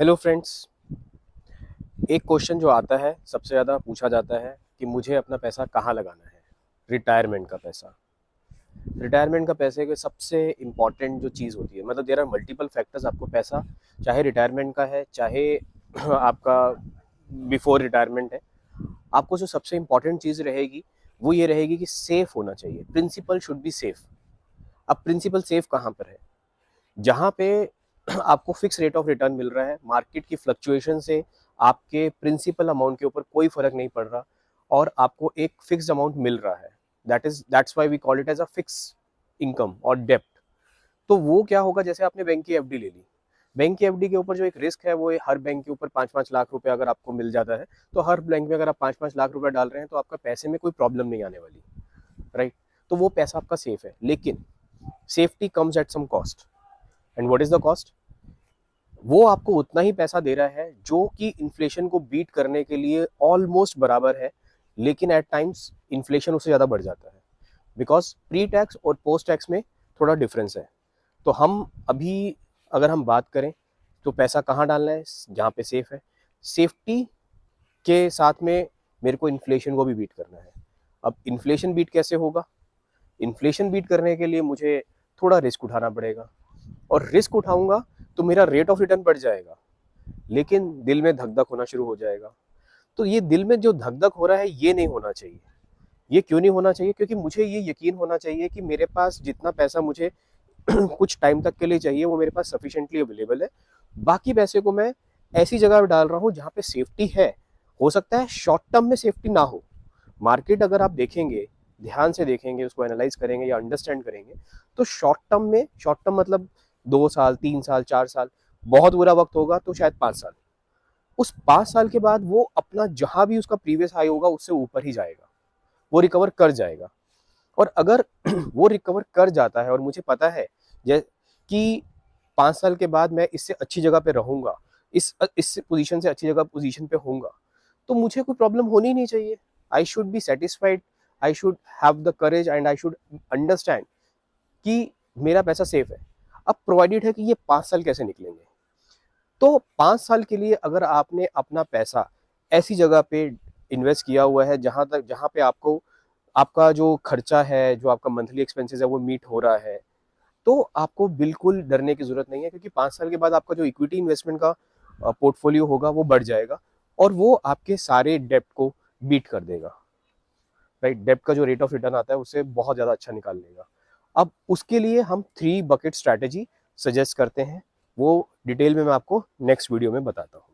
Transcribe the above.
Hello friends. एक question जो आता है सबसे ज़्यादा पूछा जाता है कि मुझे अपना पैसा कहाँ लगाना है। रिटायरमेंट का पैसा। रिटायरमेंट का पैसे के सबसे इम्पॉर्टेंट जो चीज़ होती है, मतलब देयर आर मल्टीपल फैक्टर्स। आपको पैसा चाहे रिटायरमेंट का है चाहे आपका बिफोर रिटायरमेंट है, आपको जो सबसे इम्पॉर्टेंट चीज़ रहेगी वो ये रहेगी कि सेफ होना चाहिए। Principal should be safe. अब प्रिंसिपल सेफ कहाँ पर है? जहाँ पे आपको फिक्स रेट ऑफ रिटर्न मिल रहा है, मार्केट की फ्लक्चुएशन से आपके प्रिंसिपल अमाउंट के ऊपर कोई फर्क नहीं पड़ रहा और आपको एक फिक्स्ड अमाउंट मिल रहा है। That's why we call it as a fix income और डेप्ट। तो वो क्या होगा, जैसे आपने बैंक की एफडी ले ली। बैंक की एफडी के ऊपर जो एक रिस्क है वो हर बैंक के ऊपर 5-5 लाख रुपए अगर आपको मिल जाता है, तो हर बैंक में अगर आप 5-5 लाख रुपए डाल रहे हैं तो आपका पैसे में कोई प्रॉब्लम नहीं आने वाली, राइट? तो वो पैसा आपका सेफ है। लेकिन safety comes at some cost. And what is the cost? वो आपको उतना ही पैसा दे रहा है जो कि इन्फ्लेशन को बीट करने के लिए ऑलमोस्ट बराबर है, लेकिन एट टाइम्स इन्फ्लेशन उससे ज़्यादा बढ़ जाता है, बिकॉज प्री टैक्स और पोस्ट टैक्स में थोड़ा डिफरेंस है। तो हम अभी अगर हम बात करें तो पैसा कहाँ डालना है? जहाँ पे सेफ है। सेफ्टी के साथ में मेरे को इन्फ्लेशन को भी बीट करना है। अब इन्फ्लेशन बीट कैसे होगा? इन्फ्लेशन बीट करने के लिए मुझे थोड़ा रिस्क उठाना पड़ेगा, और रिस्क उठाऊंगा तो मेरा रेट ऑफ रिटर्न बढ़ जाएगा, लेकिन दिल में धक धक होना शुरू हो जाएगा। तो ये दिल में जो धक धक हो रहा है ये नहीं होना चाहिए। ये क्यों नहीं होना चाहिए? क्योंकि मुझे ये यकीन होना चाहिए कि मेरे पास जितना पैसा मुझे कुछ टाइम तक के लिए चाहिए वो मेरे पास सफिशिएंटली अवेलेबल है। बाकी पैसे को मैं ऐसी जगह डाल रहा हूँ जहाँ पे सेफ्टी है। हो सकता है शॉर्ट टर्म में सेफ्टी ना हो। मार्केट अगर आप देखेंगे, ध्यान से देखेंगे, उसको एनालाइज करेंगे या अंडरस्टैंड करेंगे, तो शॉर्ट टर्म मतलब 2 साल, 3 साल, 4 साल, बहुत बुरा वक्त होगा तो शायद 5 साल। उस 5 साल के बाद वो अपना जहां भी उसका प्रीवियस हाई होगा उससे ऊपर ही जाएगा, वो रिकवर कर जाएगा। और अगर वो रिकवर कर जाता है और मुझे पता है कि 5 साल के बाद मैं इससे अच्छी जगह पे रहूंगा, इस पोजीशन से अच्छी जगह पोजीशन पे होऊंगा, तो मुझे कोई प्रॉब्लम होनी ही नहीं चाहिए। I should be satisfied, I should have the courage and I should understand कि मेरा पैसा सेफ है। अब प्रोवाइडेड है कि ये 5 साल कैसे निकलेंगे। तो 5 साल के लिए अगर आपने अपना पैसा ऐसी जगह पे इन्वेस्ट किया हुआ है जहां पे आपको आपका जो खर्चा है, जो आपका मंथली एक्सपेंसेस है वो मीट हो रहा है, तो आपको बिल्कुल डरने की जरूरत नहीं है। क्योंकि 5 साल के बाद आपका जो इक्विटी इन्वेस्टमेंट का पोर्टफोलियो होगा वो बढ़ जाएगा और वो आपके सारे डेप्ट को बीट कर देगा, राइट? डेप्ट का जो रेट ऑफ रिटर्न आता है उससे बहुत ज़्यादा अच्छा निकाल लेगा। अब उसके लिए हम 3 बकेट स्ट्रैटेजी सजेस्ट करते हैं, वो डिटेल में मैं आपको नेक्स्ट वीडियो में बताता हूँ।